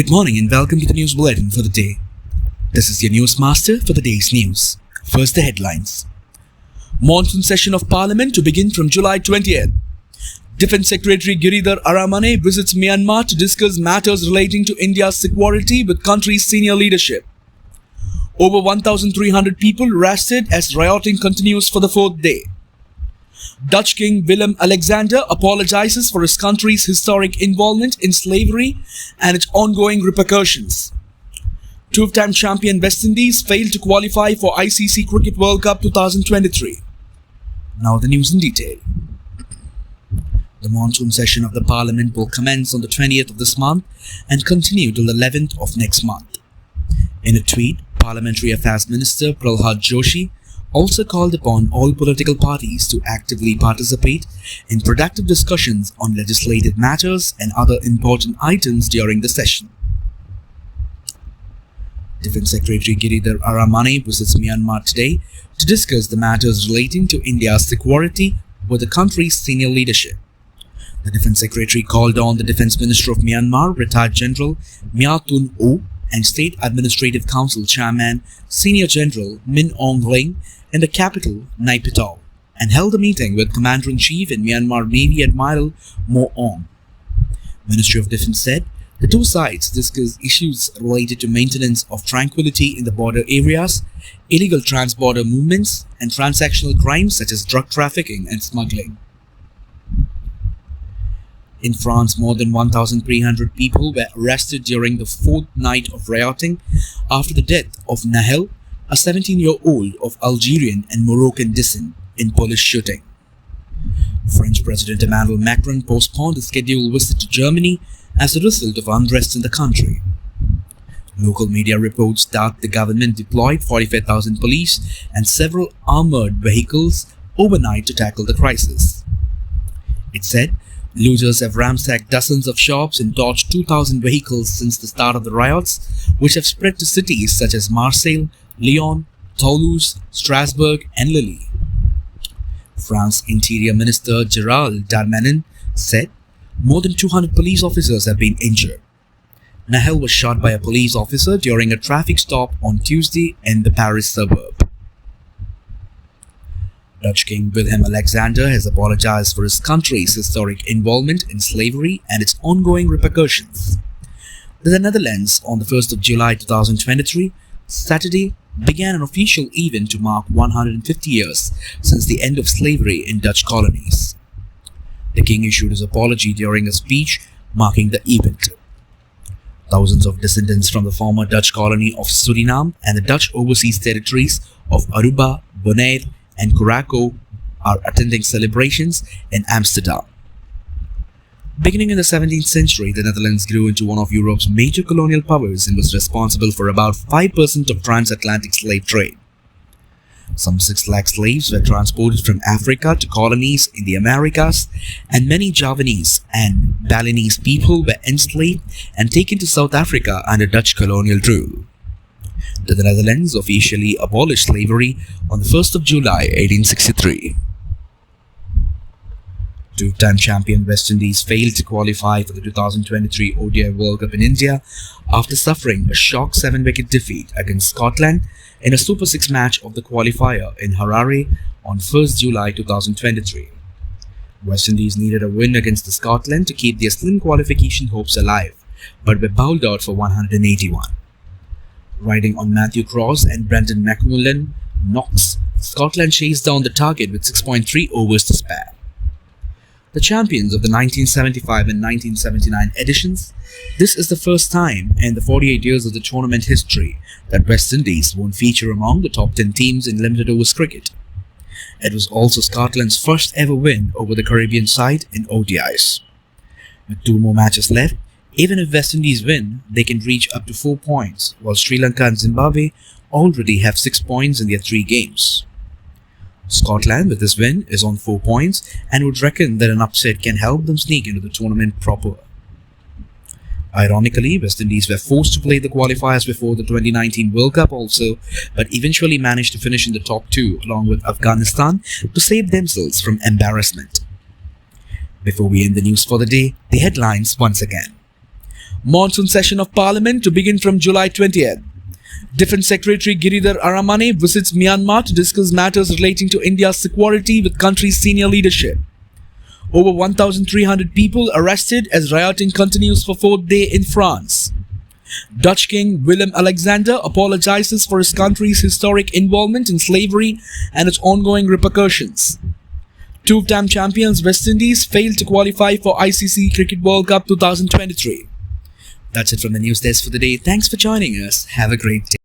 Good morning and welcome to the news bulletin for the day. This is your news master for the day's news. First, the headlines. Monsoon session of Parliament to begin from July 20th. Defence Secretary Giridhar Aramane visits Myanmar to discuss matters relating to India's security with country's senior leadership. Over 1,300 people arrested as rioting continues for the fourth day. Dutch King Willem-Alexander apologizes for his country's historic involvement in slavery and its ongoing repercussions. Two-time champion West Indies failed to qualify for ICC Cricket World Cup 2023. Now the news in detail. The monsoon session of the Parliament will commence on the 20th of this month and continue till the 11th of next month. In a tweet, Parliamentary Affairs Minister Pralhad Joshi also called upon all political parties to actively participate in productive discussions on legislative matters and other important items during the session. Defence Secretary Giridhar Aramane visits Myanmar today to discuss the matters relating to India's security with the country's senior leadership. The Defence Secretary called on the Defence Minister of Myanmar, Retired General Mya Tun O, and State Administrative Council Chairman Senior General Min Aung Hlaing in the capital, Naypyidaw, and held a meeting with Commander-in-Chief in Myanmar Navy Admiral Mo Aung. Ministry of Defence said the two sides discussed issues related to maintenance of tranquility in the border areas, illegal trans-border movements, and transactional crimes such as drug trafficking and smuggling. In France, more than 1,300 people were arrested during the fourth night of rioting after the death of Nahel, a 17-year-old of Algerian and Moroccan descent, in police shooting. French President Emmanuel Macron postponed a scheduled visit to Germany as a result of unrest in the country. Local media reports that the government deployed 45,000 police and several armored vehicles overnight to tackle the crisis. It said looters have ransacked dozens of shops and torched 2,000 vehicles since the start of the riots, which have spread to cities such as Marseille, Lyon, Toulouse, Strasbourg, and Lille. France Interior Minister Gérald Darmanin said more than 200 police officers have been injured. Nahel was shot by a police officer during a traffic stop on Tuesday in the Paris suburb. Dutch King Willem-Alexander has apologized for his country's historic involvement in slavery and its ongoing repercussions. The Netherlands, on the 1st of July 2023, Saturday, began an official event to mark 150 years since the end of slavery in Dutch colonies. The king issued his apology during a speech marking the event. Thousands of descendants from the former Dutch colony of Suriname and the Dutch overseas territories of Aruba, Bonaire, and Curaçao are attending celebrations in Amsterdam. Beginning in the 17th century, the Netherlands grew into one of Europe's major colonial powers and was responsible for about 5% of transatlantic slave trade. Some 6 lakh slaves were transported from Africa to colonies in the Americas, and many Javanese and Balinese people were enslaved and taken to South Africa under Dutch colonial rule. The Netherlands officially abolished slavery on the 1st of July 1863. Two-time champion West Indies failed to qualify for the 2023 ODI World Cup in India after suffering a shock 7-wicket defeat against Scotland in a Super 6 match of the qualifier in Harare on 1st July 2023. West Indies needed a win against Scotland to keep their slim qualification hopes alive, but were bowled out for 181. Riding on Matthew Cross and Brendan McMullen Knox, Scotland chased down the target with 6.3 overs to spare. The champions of the 1975 and 1979 editions, this is the first time in the 48 years of the tournament history that West Indies won't feature among the top 10 teams in limited overs cricket. It was also Scotland's first ever win over the Caribbean side in ODIs. With 2 more matches left, even if West Indies win, they can reach up to 4 points, while Sri Lanka and Zimbabwe already have 6 points in their 3 games. Scotland, with this win, is on 4 points and would reckon that an upset can help them sneak into the tournament proper. Ironically, West Indies were forced to play the qualifiers before the 2019 World Cup also, but eventually managed to finish in the top 2 along with Afghanistan to save themselves from embarrassment. Before we end the news for the day, the headlines once again. Monsoon session of Parliament to begin from July 20th. Defence Secretary Giridhar Aramane visits Myanmar to discuss matters relating to India's security with country's senior leadership. Over 1,300 people arrested as rioting continues for fourth day in France. Dutch King Willem Alexander apologizes for his country's historic involvement in slavery and its ongoing repercussions. Two-time champions West Indies failed to qualify for ICC Cricket World Cup 2023. That's it from the news desk for the day. Thanks for joining us. Have a great day.